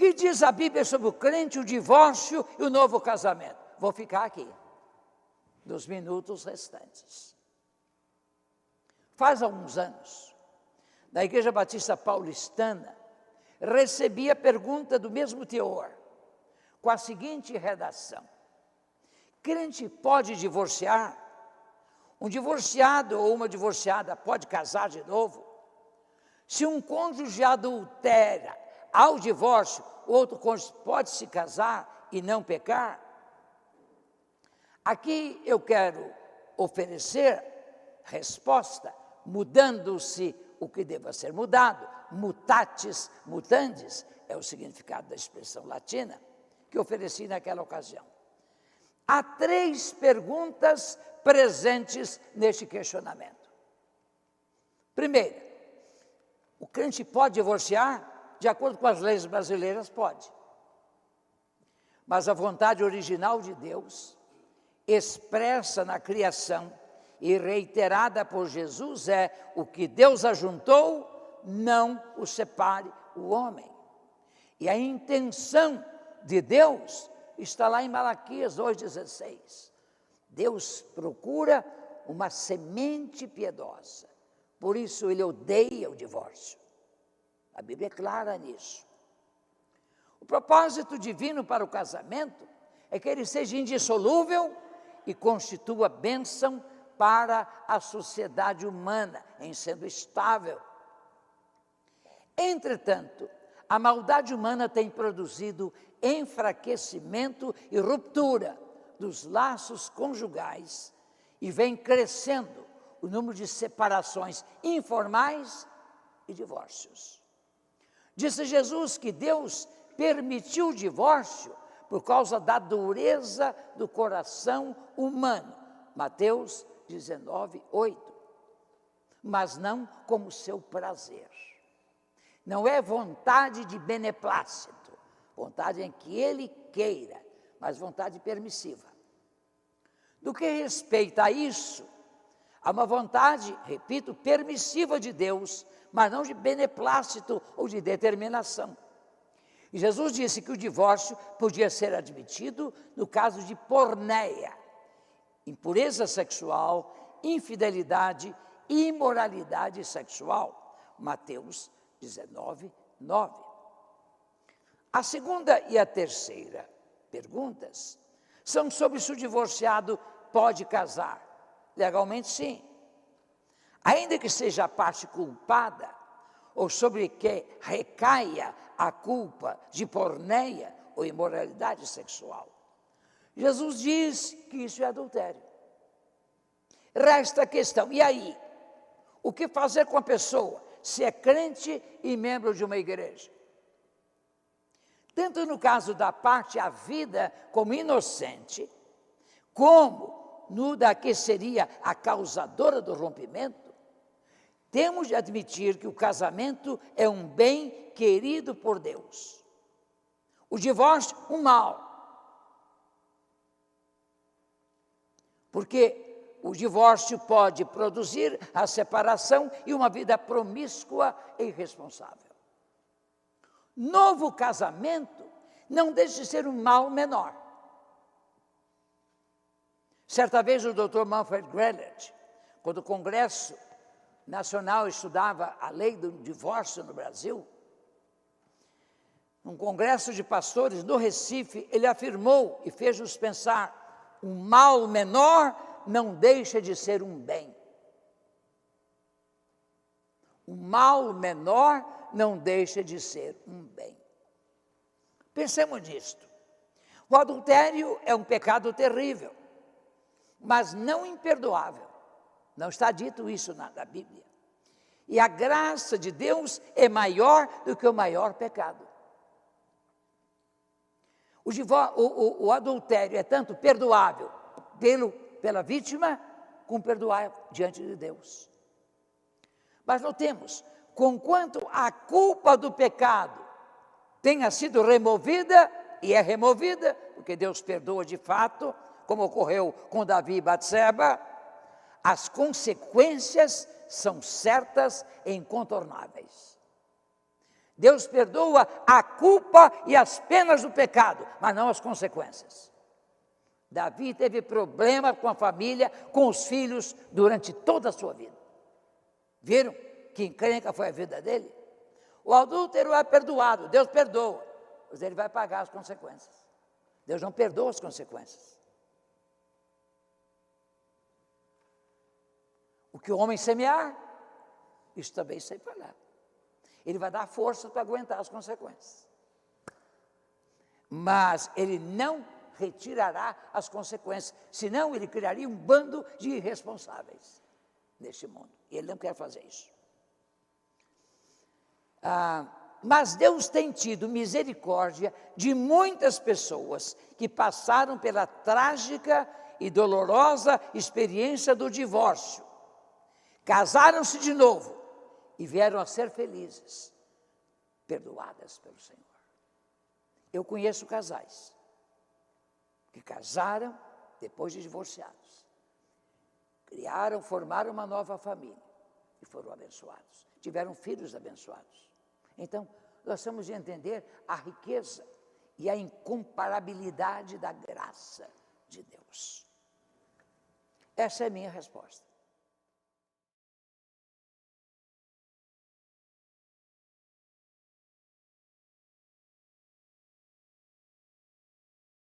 que diz a Bíblia sobre o crente, o divórcio e o novo casamento? Vou ficar aqui, nos minutos restantes. Faz alguns anos, na Igreja Batista Paulistana, recebi a pergunta do mesmo teor, com a seguinte redação: crente pode divorciar? Um divorciado ou uma divorciada pode casar de novo? Se um cônjuge adultera ao divórcio, o outro cônjuge pode se casar e não pecar? Aqui eu quero oferecer resposta, mudando-se o que deva ser mudado. Mutatis mutandis é o significado da expressão latina que ofereci naquela ocasião. Há 3 perguntas presentes neste questionamento. Primeira, o crente pode divorciar? De acordo com as leis brasileiras, pode. Mas a vontade original de Deus, expressa na criação e reiterada por Jesus, é: o que Deus ajuntou, não o separe o homem. E a intenção de Deus está lá em Malaquias 2,16. Deus procura uma semente piedosa, por isso Ele odeia o divórcio. A Bíblia é clara nisso. O propósito divino para o casamento é que ele seja indissolúvel e constitua bênção para a sociedade humana, em sendo estável. Entretanto, a maldade humana tem produzido enfraquecimento e ruptura dos laços conjugais e vem crescendo o número de separações informais e divórcios. Disse Jesus que Deus permitiu o divórcio por causa da dureza do coração humano. Mateus 19:8. Mas não como seu prazer. Não é vontade de beneplácito, vontade em que ele queira, mas vontade permissiva. Do que respeita a isso, há uma vontade, repito, permissiva de Deus, mas não de beneplácito ou de determinação. E Jesus disse que o divórcio podia ser admitido no caso de porneia, impureza sexual, infidelidade e imoralidade sexual. Mateus 19:9. A segunda e a terceira perguntas são sobre se o divorciado pode casar. Legalmente, sim. Ainda que seja a parte culpada, ou sobre que recaia a culpa de porneia ou imoralidade sexual. Jesus diz que isso é adultério. Resta a questão, e aí? O que fazer com a pessoa, se é crente e membro de uma igreja? Tanto no caso da parte havida como inocente, como no da que seria a causadora do rompimento, temos de admitir que o casamento é um bem querido por Deus. O divórcio, um mal. Porque o divórcio pode produzir a separação e uma vida promíscua e irresponsável. Novo casamento não deixa de ser um mal menor. Certa vez o Dr. Manfred Grellert, quando o Congresso Nacional estudava a lei do divórcio no Brasil, num congresso de pastores no Recife, ele afirmou e fez-nos pensar: um mal menor não deixa de ser um bem. Um mal menor não deixa de ser um bem. Pensemos nisto. O adultério é um pecado terrível, mas não imperdoável. Não está dito isso na Bíblia. E a graça de Deus é maior do que o maior pecado. O adultério é tanto perdoável pela vítima, como perdoável diante de Deus. Mas notemos, conquanto a culpa do pecado tenha sido removida, e é removida, porque Deus perdoa de fato, como ocorreu com Davi e Batseba, as consequências são certas e incontornáveis. Deus perdoa a culpa e as penas do pecado, mas não as consequências. Davi teve problema com a família, com os filhos, durante toda a sua vida. Viram que encrenca foi a vida dele? O adúltero é perdoado, Deus perdoa, mas ele vai pagar as consequências. Deus não perdoa as consequências. O que o homem semear, isso também sai para lá. Ele vai dar força para aguentar as consequências. Mas ele não retirará as consequências, senão ele criaria um bando de irresponsáveis neste mundo. E ele não quer fazer isso. Mas Deus tem tido misericórdia de muitas pessoas que passaram pela trágica e dolorosa experiência do divórcio. Casaram-se de novo e vieram a ser felizes, perdoadas pelo Senhor. Eu conheço casais que casaram depois de divorciados, criaram, formaram uma nova família e foram abençoados, tiveram filhos abençoados. Então, nós temos de entender a riqueza e a incomparabilidade da graça de Deus. Essa é a minha resposta.